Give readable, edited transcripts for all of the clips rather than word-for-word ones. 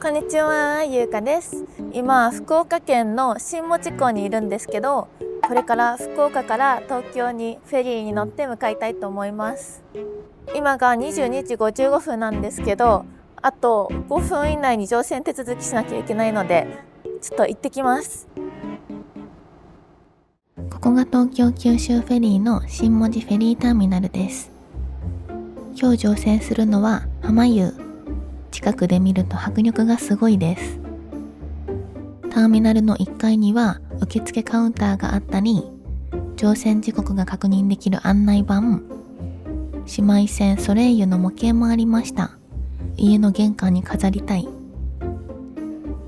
こんにちは、ゆうかです。今、福岡県の新門司港にいるんですけど、これから福岡から東京にフェリーに乗って向かいたいと思います。今が22時55分なんですけど、あと5分以内に乗船手続きしなきゃいけないので、ちょっと行ってきます。ここが東京九州フェリーの新門司フェリーターミナルです。今日乗船するのは浜湯。近くで見ると迫力がすごいです。ターミナルの1階には受付カウンターがあったり、乗船時刻が確認できる案内板、姉妹船ソレイユの模型もありました。家の玄関に飾りたい。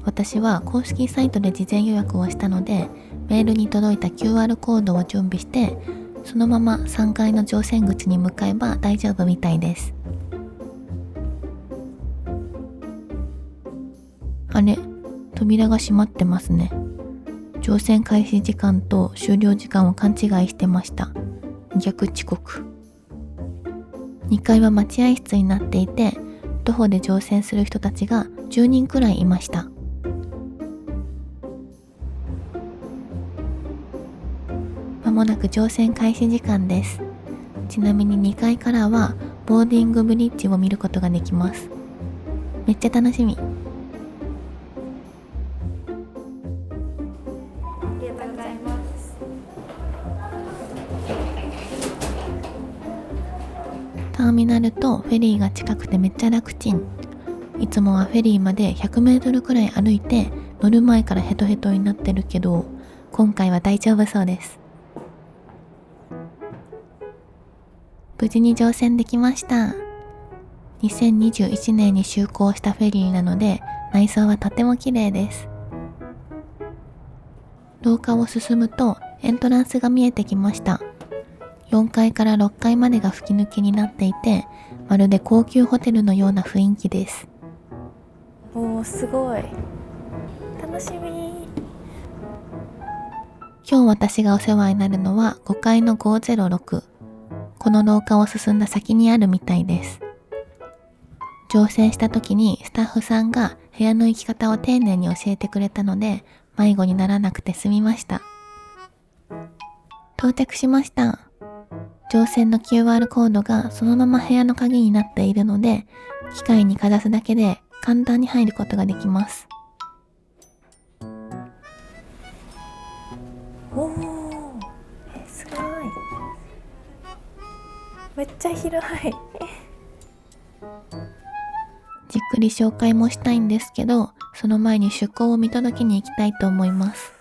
私は公式サイトで事前予約をしたので、メールに届いた QR コードを準備して、そのまま3階の乗船口に向かえば大丈夫みたいです。あれ、扉が閉まってますね。乗船開始時間と終了時間を勘違いしてました。逆遅刻。2階は待合室になっていて、徒歩で乗船する人たちが10人くらいいました。まもなく乗船開始時間です。ちなみに2階からはボーディングブリッジを見ることができます。めっちゃ楽しみ。ターミナルとフェリーが近くてめっちゃ楽ちん。いつもはフェリーまで100メートルくらい歩いて乗る前からヘトヘトになってるけど、今回は大丈夫そうです。無事に乗船できました。2021年に就航したフェリーなので内装はとても綺麗です。廊下を進むとエントランスが見えてきました。4階から6階までが吹き抜けになっていて、まるで高級ホテルのような雰囲気です。おー、すごい。楽しみ。今日私がお世話になるのは5階の506。この廊下を進んだ先にあるみたいです。乗船した時にスタッフさんが部屋の行き方を丁寧に教えてくれたので、迷子にならなくて済みました。到着しました。乗船の QR コードがそのまま部屋の鍵になっているので、機械にかざすだけで簡単に入ることができます。おー、すごい。めっちゃ広い。じっくり紹介もしたいんですけど、その前に出港を見届けに行きたいと思います。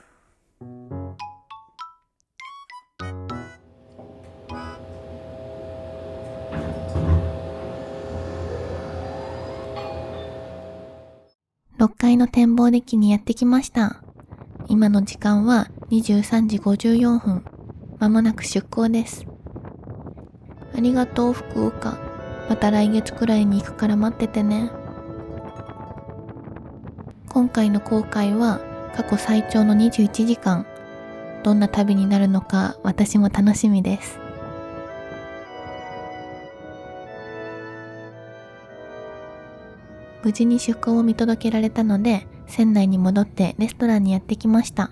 6階の展望デッキにやってきました。今の時間は23時54分。まもなく出港です。ありがとう福岡。また来月くらいに行くから待っててね。今回の航海は過去最長の21時間。どんな旅になるのか私も楽しみです。無事に出港を見届けられたので、船内に戻ってレストランにやってきました。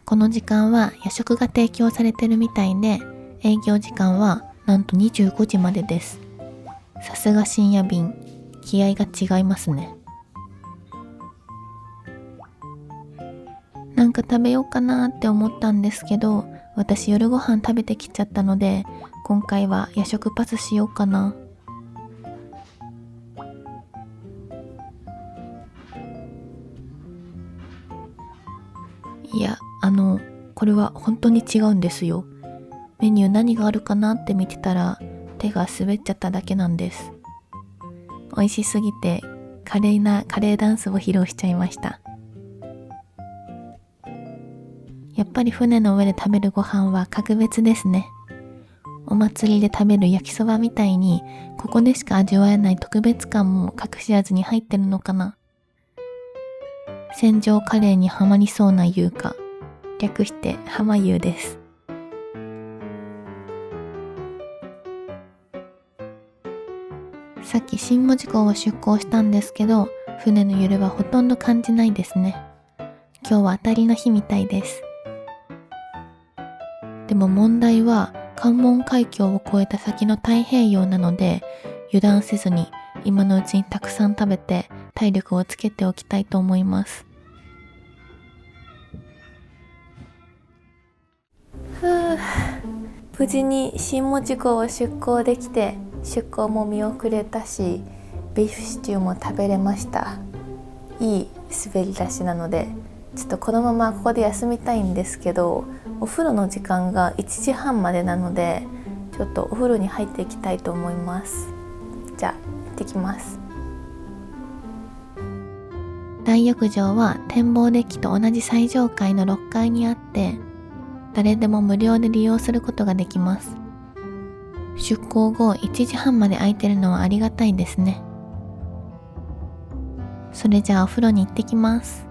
この時間は夜食が提供されてるみたいで、営業時間はなんと25時までです。さすが深夜便、気合が違いますね。なんか食べようかなって思ったんですけど、私夜ご飯食べてきちゃったので、今回は夜食パスしようかな。いや、これは本当に違うんですよ。メニュー何があるかなって見てたら手が滑っちゃっただけなんです。美味しすぎて華麗なカレーダンスを披露しちゃいました。やっぱり船の上で食べるご飯は格別ですね。お祭りで食べる焼きそばみたいにここでしか味わえない特別感も隠し味に入ってるのかな。船上カレーにはまりそうな優香、略して浜優です。さっき新門司港を出港したんですけど、船の揺れはほとんど感じないですね。今日は当たりの日みたいです。でも問題は関門海峡を越えた先の太平洋なので、油断せずに今のうちにたくさん食べて体力をつけておきたいと思います。無事に新門司港を出港できて、出港も見送れたし、ビーフシチューも食べれました。いい滑り出しなので、ちょっとこのままここで休みたいんですけど、お風呂の時間が1時半までなので、ちょっとお風呂に入っていきたいと思います。じゃあ行ってきます。大浴場は展望デッキと同じ最上階の6階にあって、誰でも無料で利用することができます。出港後1時半まで空いてるのはありがたいですね。それじゃあお風呂に行ってきます。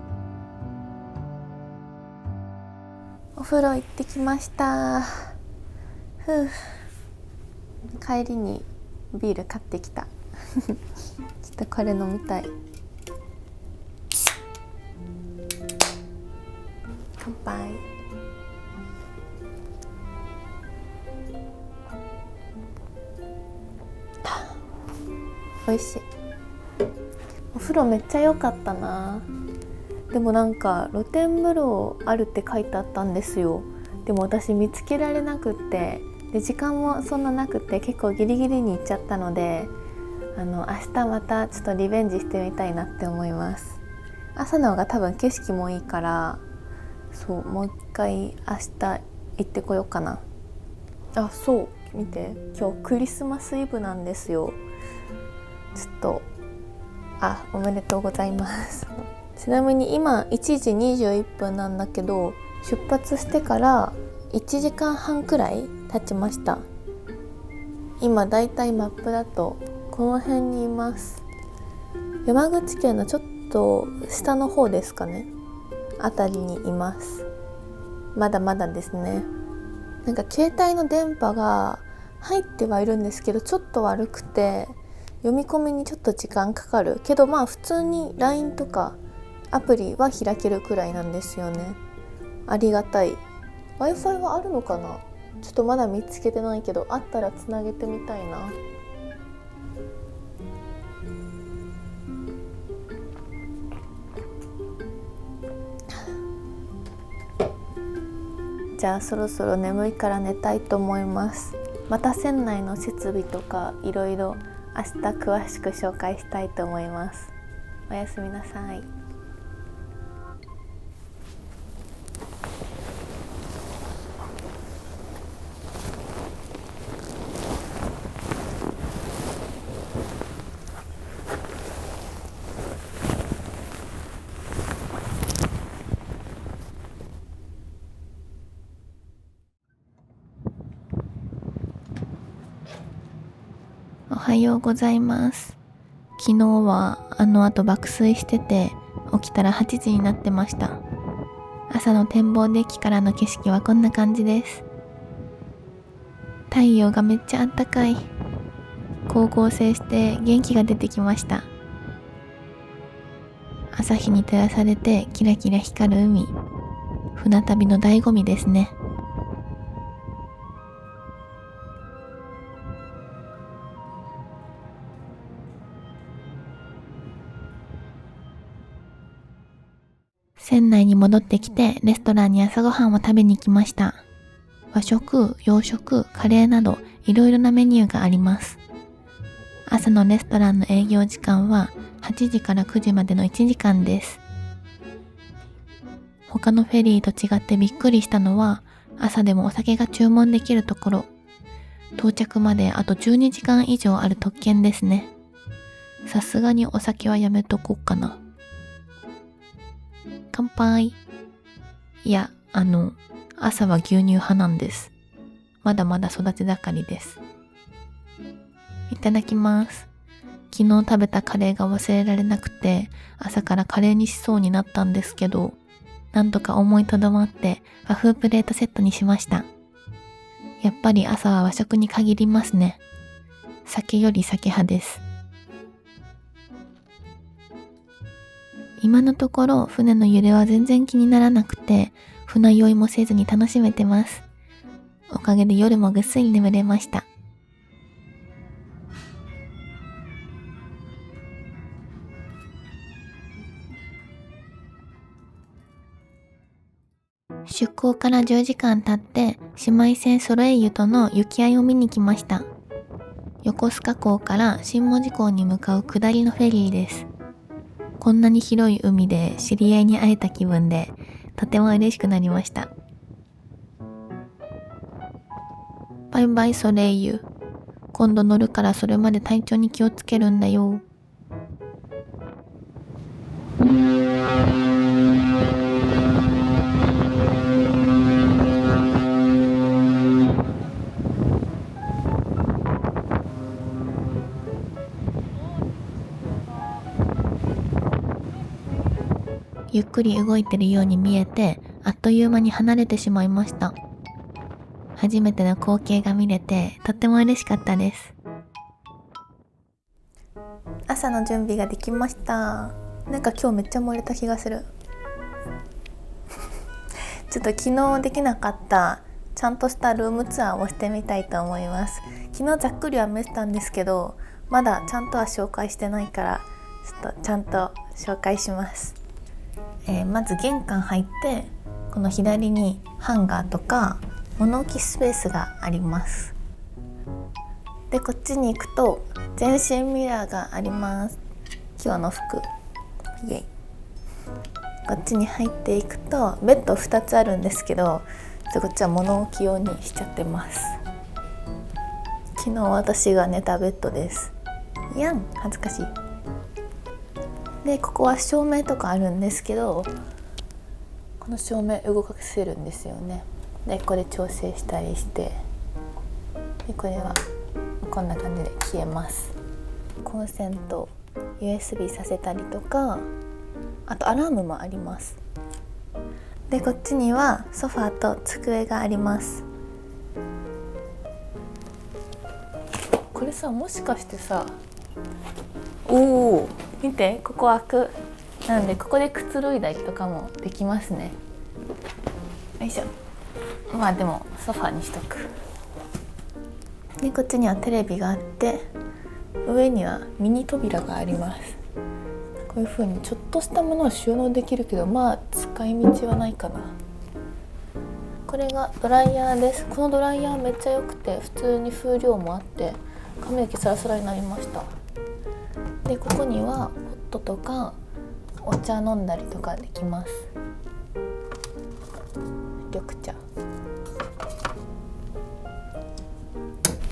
お風呂行ってきました。帰りにビール買ってきた。ちょっとこれ飲みたい。乾杯。美味しい。お風呂めっちゃ良かったな。でもなんか露天風呂あるって書いてあったんですよ。でも私見つけられなくって、で時間もそんななくて結構ギリギリに行っちゃったので、明日またちょっとリベンジしてみたいなって思います。朝の方が多分景色もいいから、そうもう一回明日行ってこようかな。あ、そう見て、今日クリスマスイブなんですよ。ちょっとおめでとうございます。ちなみに今1時21分なんだけど、出発してから1時間半くらい経ちました。今だいたいマップだとこの辺にいます。山口県のちょっと下の方ですかね、あたりにいます。まだまだですね。なんか携帯の電波が入ってはいるんですけど、ちょっと悪くて読み込みにちょっと時間かかるけど、普通に LINE とかアプリは開けるくらいなんですよね。ありがたい。 Wi-Fi はあるのかな、ちょっとまだ見つけてないけど、あったらつなげてみたいな。じゃあそろそろ眠いから寝たいと思います。また船内の設備とかいろいろ明日詳しく紹介したいと思います。おやすみなさい。おはようございます。昨日は後爆睡してて、起きたら8時になってました。朝の展望デッキからの景色はこんな感じです。太陽がめっちゃあったかい。光合成して元気が出てきました。朝日に照らされてキラキラ光る海。船旅の醍醐味ですね。船内に戻ってきてレストランに朝ごはんを食べに来ました。和食、洋食、カレーなどいろいろなメニューがあります。朝のレストランの営業時間は8時から9時までの1時間です。他のフェリーと違ってびっくりしたのは、朝でもお酒が注文できるところ。到着まであと12時間以上ある特権ですね。さすがにお酒はやめとこうかな。乾杯。いや、朝は牛乳派なんです。まだまだ育ち盛りです。いただきます。昨日食べたカレーが忘れられなくて、朝からカレーにしそうになったんですけど、なんとか思いとどまって和風プレートセットにしました。やっぱり朝は和食に限りますね。酒より酒派です。今のところ船の揺れは全然気にならなくて、船酔いもせずに楽しめてます。おかげで夜もぐっすり眠れました。出港から10時間経って姉妹船ソレイユとの行き合いを見に来ました。横須賀港から新門司港に向かう下りのフェリーです。こんなに広い海で知り合いに会えた気分でとても嬉しくなりました。バイバイソレイユ。今度乗るからそれまで体調に気をつけるんだよ。ゆっくり動いてるように見えて、あっという間に離れてしまいました。初めての光景が見れて、とっても嬉しかったです。朝の準備ができました。なんか今日めっちゃ漏れた気がする。ちょっと昨日できなかったちゃんとしたルームツアーをしてみたいと思います。昨日ざっくりは見せたんですけど、まだちゃんとは紹介してないから、ちょっとちゃんと紹介します。まず玄関入ってこの左にハンガーとか物置スペースがあります。でこっちに行くと全身ミラーがあります。今日の服イエイ。こっちに入っていくとベッド2つあるんですけど、こっちは物置用にしちゃってます。昨日私が寝たベッドです。いやん恥ずかしい。でここは照明とかあるんですけど、この照明動かせるんですよね。でこれ調整したりして、でこれはこんな感じで消えます。コンセント USB させたりとか、あとアラームもあります。でこっちにはソファーと机があります。これさ、もしかしてさ、おお見て、ここ開く。なのでここでくつろいだりとかもできますね。よいしょ。まあでもソファーにしとく。でこっちにはテレビがあって、上にはミニ扉があります。こういう風にちょっとしたものを収納できるけど、まあ使い道はないかな。これがドライヤーです。このドライヤーめっちゃ良くて、普通に風量もあって髪の毛サラサラになりました。でここにはポットとかお茶飲んだりとかできます。緑茶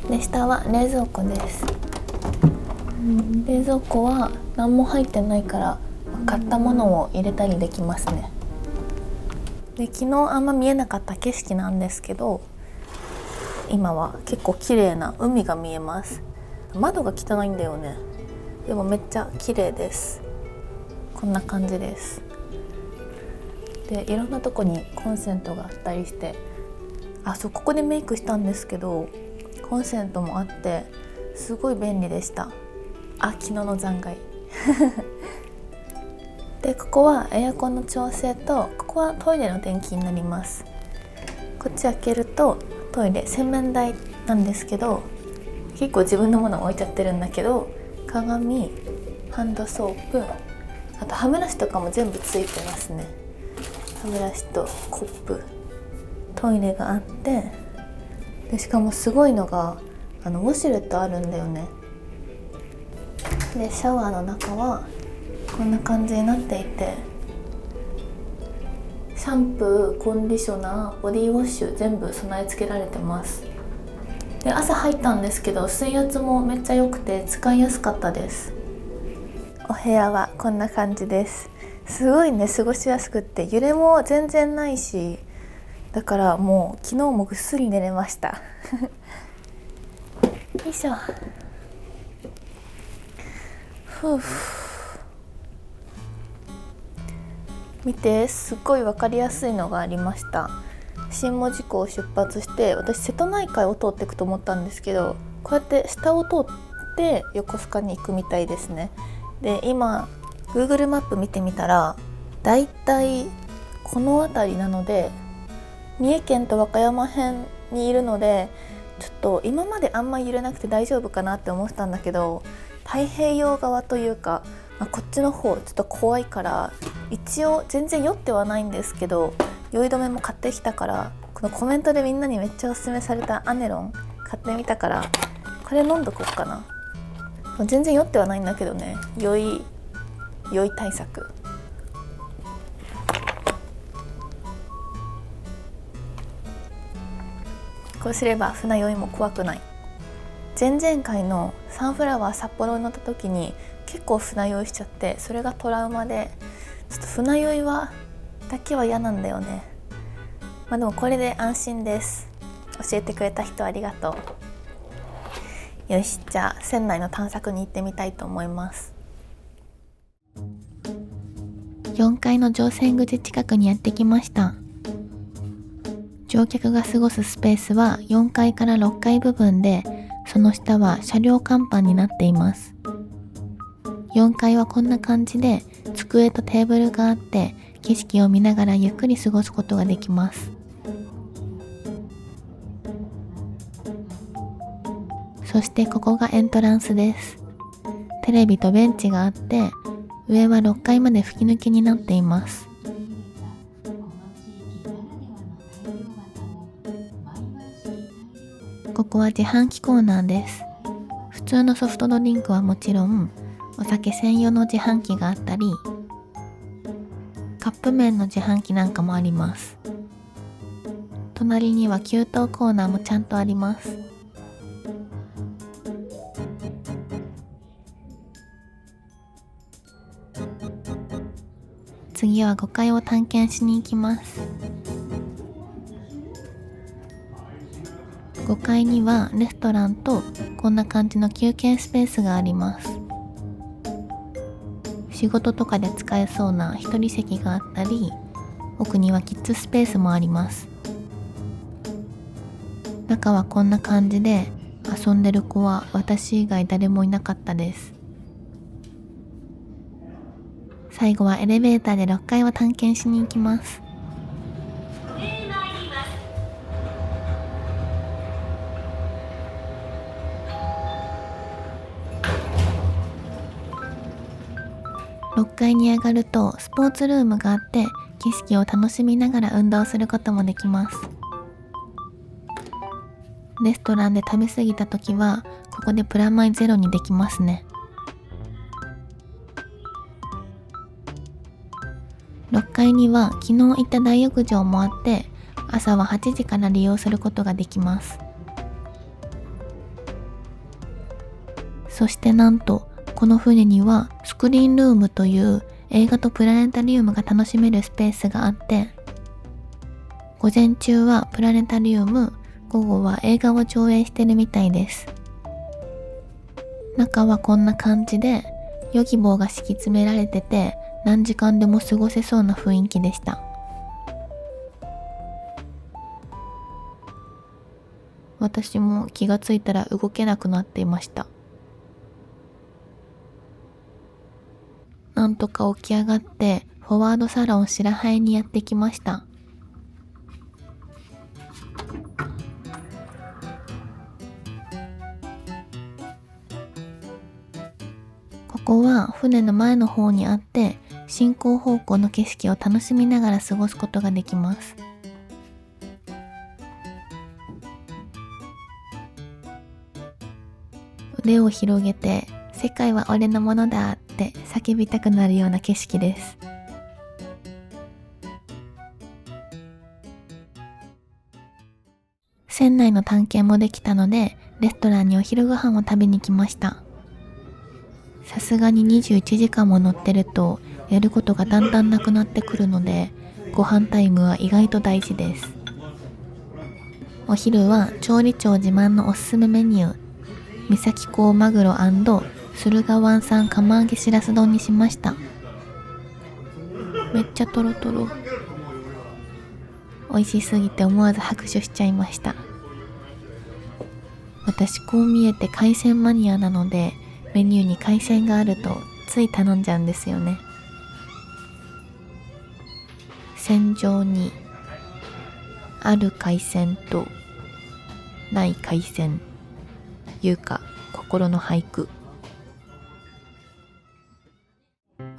で、下は冷蔵庫です。冷蔵庫は何も入ってないから買ったものを入れたりできますね。で昨日あんま見えなかった景色なんですけど、今は結構綺麗な海が見えます。窓が汚いんだよね。でもめっちゃ綺麗です。こんな感じです。でいろんなとこにコンセントがあったりして、ここでメイクしたんですけど、コンセントもあってすごい便利でした。昨日の残骸でここはエアコンの調整と、ここはトイレの電気になります。こっち開けるとトイレ、洗面台なんですけど、結構自分のもの置いちゃってるんだけど、鏡、ハンドソープ、あと歯ブラシとかも全部ついてますね。歯ブラシとコップ、トイレがあって、でしかもすごいのがウォシュレットあるんだよね。でシャワーの中はこんな感じになっていて、シャンプー、コンディショナー、ボディウォッシュ全部備え付けられてます。で朝入ったんですけど、水圧もめっちゃ良くて使いやすかったです。お部屋はこんな感じです。すごいね、過ごしやすくって、揺れも全然ないし、だからもう昨日もぐっすり寝れましたよいしょ。見て、すっごい分かりやすいのがありました。新門司港を出発して、私瀬戸内海を通っていくと思ったんですけど、こうやって下を通って横須賀に行くみたいですね。で今 Google マップ見てみたらだいたいこの辺りなので、三重県と和歌山辺にいるので、ちょっと今まであんま揺れなくて大丈夫かなって思ってたんだけど、太平洋側というか、こっちの方ちょっと怖いから、一応全然酔ってはないんですけど酔い止めも買ってきたから、このコメントでみんなにめっちゃおすすめされたアネロン買ってみたから、これ飲んどこっかな。全然酔ってはないんだけどね、酔い対策。こうすれば船酔いも怖くない。前々回のサンフラワー札幌に乗った時に結構船酔いしちゃって、それがトラウマで、ちょっと船酔いだけは嫌なんだよね。でもこれで安心です。教えてくれた人ありがとう。よし、じゃあ船内の探索に行ってみたいと思います。4階の乗船口近くにやってきました。乗客が過ごすスペースは4階から6階部分で、その下は車両甲板になっています。4階はこんな感じで、机とテーブルがあって、景色を見ながらゆっくり過ごすことができます。そしてここがエントランスです。テレビとベンチがあって、上は6階まで吹き抜けになっています。ここは自販機コーナーです。普通のソフトドリンクはもちろん、お酒専用の自販機があったり、カップ麺の自販機なんかもあります。隣には給湯コーナーもちゃんとあります。次は5階を探検しに行きます。5階にはレストランとこんな感じの休憩スペースがあります。仕事とかで使えそうな一人席があったり、奥にはキッズスペースもあります。中はこんな感じで、遊んでる子は私以外誰もいなかったです。最後はエレベーターで6階を探検しに行きます。6階に上がるとスポーツルームがあって、景色を楽しみながら運動することもできます。レストランで食べ過ぎた時はここでプラマイゼロにできますね。6階には昨日行った大浴場もあって、朝は8時から利用することができます。そしてなんとこの船にはスクリーンルームという映画とプラネタリウムが楽しめるスペースがあって、午前中はプラネタリウム、午後は映画を上映してるみたいです。中はこんな感じで、ヨギボーが敷き詰められてて、何時間でも過ごせそうな雰囲気でした。私も気がついたら動けなくなっていました。なんとか起き上がってフォワードサロン白ハエにやってきました。ここは船の前の方にあって、進行方向の景色を楽しみながら過ごすことができます。腕を広げて、世界は俺のものだって叫びたくなるような景色です。船内の探検もできたので、レストランにお昼ご飯を食べに来ました。さすがに21時間も乗ってるとやることがだんだんなくなってくるので、ご飯タイムは意外と大事です。お昼は調理長自慢のおすすめメニュー、三崎港マグロ&駿河湾産釜揚げしらす丼にしました。めっちゃトロトロ。美味しすぎて思わず拍手しちゃいました。私こう見えて海鮮マニアなので、メニューに海鮮があるとつい頼んじゃうんですよね。戦場にある海鮮とない海鮮、いうか心の俳句。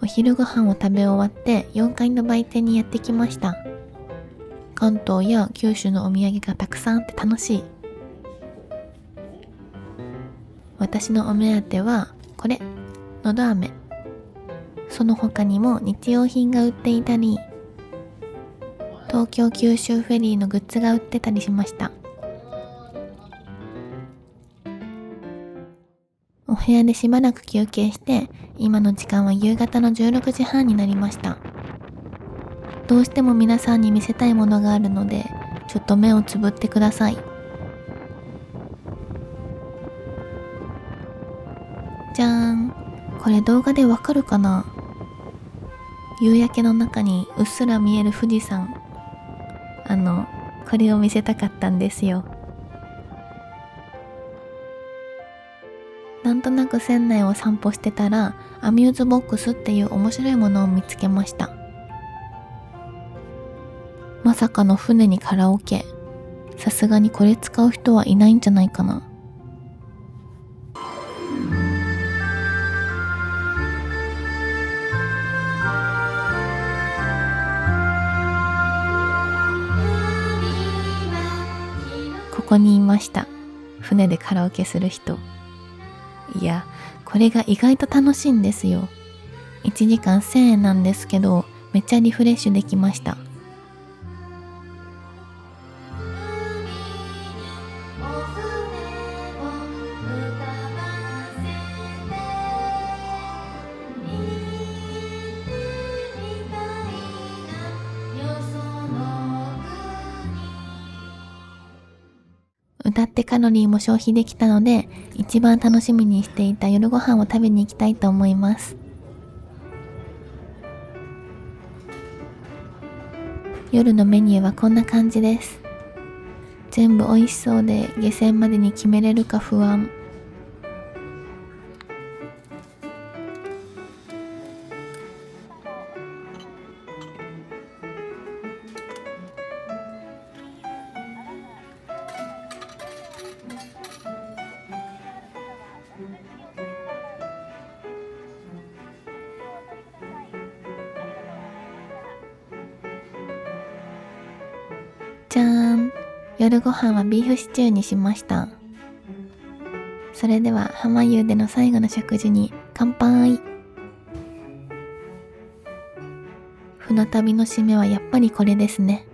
お昼ご飯を食べ終わって4階の売店にやってきました。関東や九州のお土産がたくさんあって楽しい。私のお目当てはこれ、のど飴。その他にも日用品が売っていたり、東京九州フェリーのグッズが売ってたりしました。お部屋でしばらく休憩して、今の時間は夕方の16時半になりました。どうしても皆さんに見せたいものがあるので、ちょっと目をつぶってください。じゃーん。これ動画でわかるかな？夕焼けの中にうっすら見える富士山。これを見せたかったんですよ。なんとなく船内を散歩してたら、アミューズボックスっていう面白いものを見つけました。まさかの船にカラオケ。さすがにこれ使う人はいないんじゃないかな。ここにいました。船でカラオケする人。いや、これが意外と楽しいんですよ。1時間1000円なんですけど、めっちゃリフレッシュできました。歌ってカロリーも消費できたので、一番楽しみにしていた夜ご飯を食べに行きたいと思います。夜のメニューはこんな感じです。全部美味しそうで下船までに決めれるか不安。じゃーん。夜ご飯はビーフシチューにしました。それでは浜湯での最後の食事に乾杯。船旅の締めはやっぱりこれですね。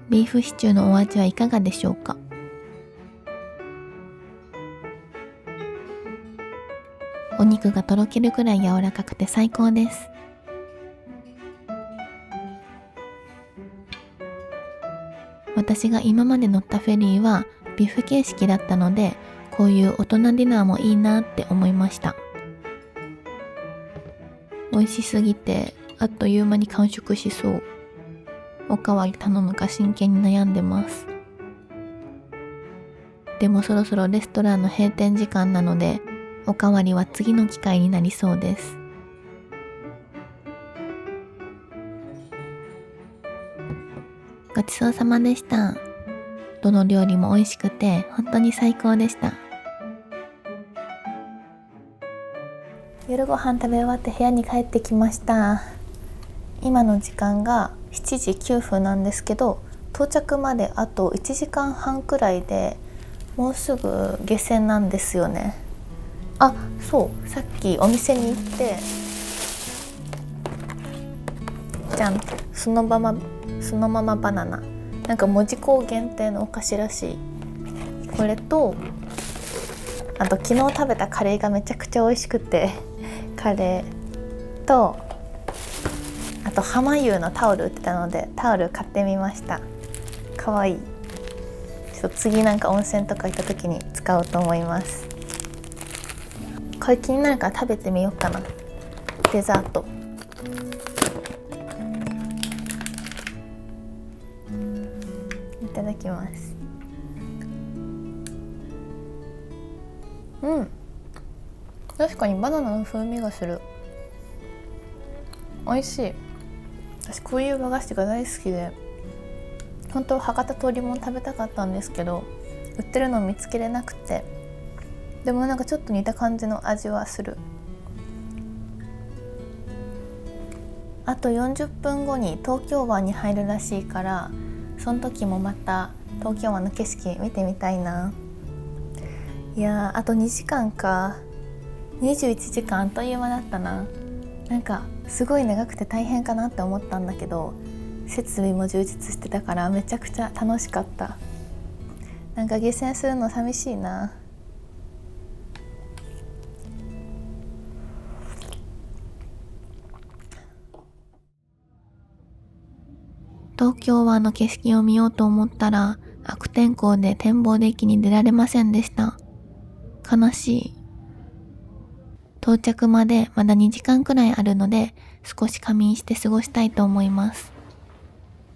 ビーフシチューのお味はいかがでしょうか？お肉がとろけるくらい柔らかくて最高です。私が今まで乗ったフェリーはビュッフェ形式だったので、こういう大人ディナーもいいなって思いました。美味しすぎてあっという間に完食しそう。おかわり頼むか真剣に悩んでます。でもそろそろレストランの閉店時間なので、おかわりは次の機会になりそうです。ごちそうさまでした。どの料理も美味しくて本当に最高でした。夜ご飯食べ終わって部屋に帰ってきました。今の時間が7時9分なんですけど、到着まであと1時間半くらいでもうすぐ下船なんですよね。あ、そう、さっきお店に行ってじゃん、そのままバナナ、なんか門司港限定のお菓子らしい。これとあと昨日食べたカレーがめちゃくちゃ美味しくて、カレーとあと浜湯のタオル売ってたのでタオル買ってみました。かわいい。ちょっと次なんか温泉とか行った時に使おうと思います。これ気になるから食べてみようかな。デザート。いただきます。確かにバナナの風味がする。美味しい。私こういう和菓子が大好きで、本当は博多通りもん食べたかったんですけど売ってるの見つけれなくて、でもなんかちょっと似た感じの味はする。あと40分後に東京湾に入るらしいから、その時もまた東京湾の景色見てみたいな。いやー、あと2時間か。21時間あっという間だったな。なんかすごい長くて大変かなって思ったんだけど、設備も充実してたからめちゃくちゃ楽しかった。なんか下船するの寂しいな。東京湾の景色を見ようと思ったら悪天候で展望デッキに出られませんでした。悲しい。到着までまだ2時間くらいあるので少し仮眠して過ごしたいと思います。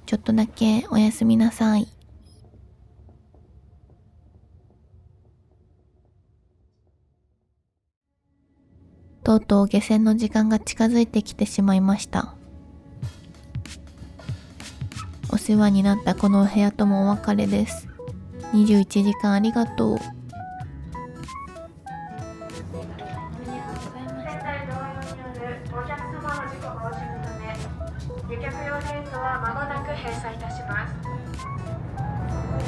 ちょっとだけおやすみなさい。とうとう下船の時間が近づいてきてしまいました。お世話になったこのお部屋ともお別れです。21時間ありがとう。旅客用ゲートは間もなく閉鎖いたします。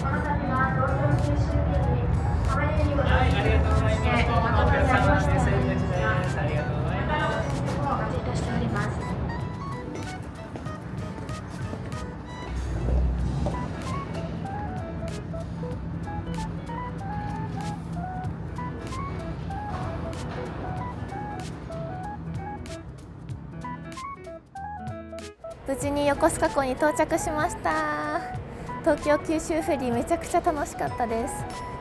この度は東京九州便に浜湯にご乗車いただきまして誠にありがとうございました。またのご出席をお待ちいたしております。無事に横須賀港に到着しました。東京九州フェリーめちゃくちゃ楽しかったです。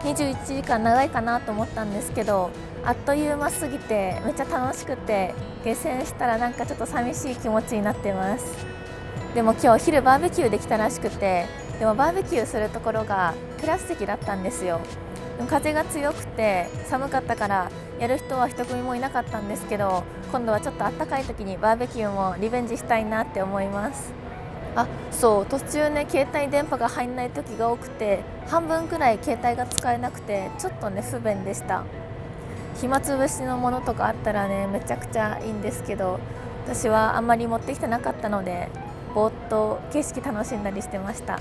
21時間長いかなと思ったんですけど、あっという間すぎてめっちゃ楽しくて、下船したらなんかちょっと寂しい気持ちになってます。でも今日昼バーベキューできたらしくて、でもバーベキューするところがテラス席だったんですよ。でも風が強くて寒かったからやる人は一組もいなかったんですけど、今度はちょっと暖かい時にバーベキューもリベンジしたいなって思います。あ、そう、途中ね携帯電波が入んない時が多くて、半分くらい携帯が使えなくてちょっとね不便でした。暇つぶしのものとかあったらねめちゃくちゃいいんですけど、私はあんまり持ってきてなかったのでぼーっと景色楽しんだりしてました。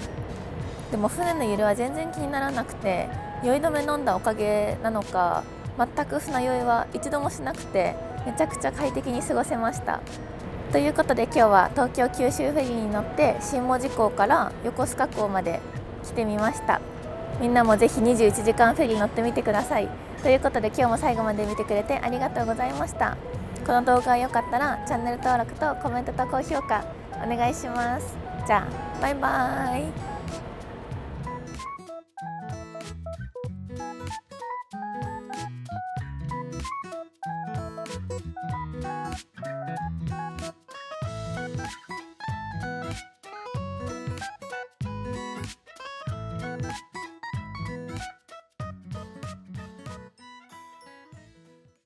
でも船の揺れは全然気にならなくて、酔い止め飲んだおかげなのか全く船酔いは一度もしなくて、めちゃくちゃ快適に過ごせました。ということで今日は東京九州フェリーに乗って新門司港から横須賀港まで来てみました。みんなもぜひ21時間フェリー乗ってみてください。ということで今日も最後まで見てくれてありがとうございました。この動画が良かったらチャンネル登録とコメントと高評価お願いします。じゃあバイバーイ。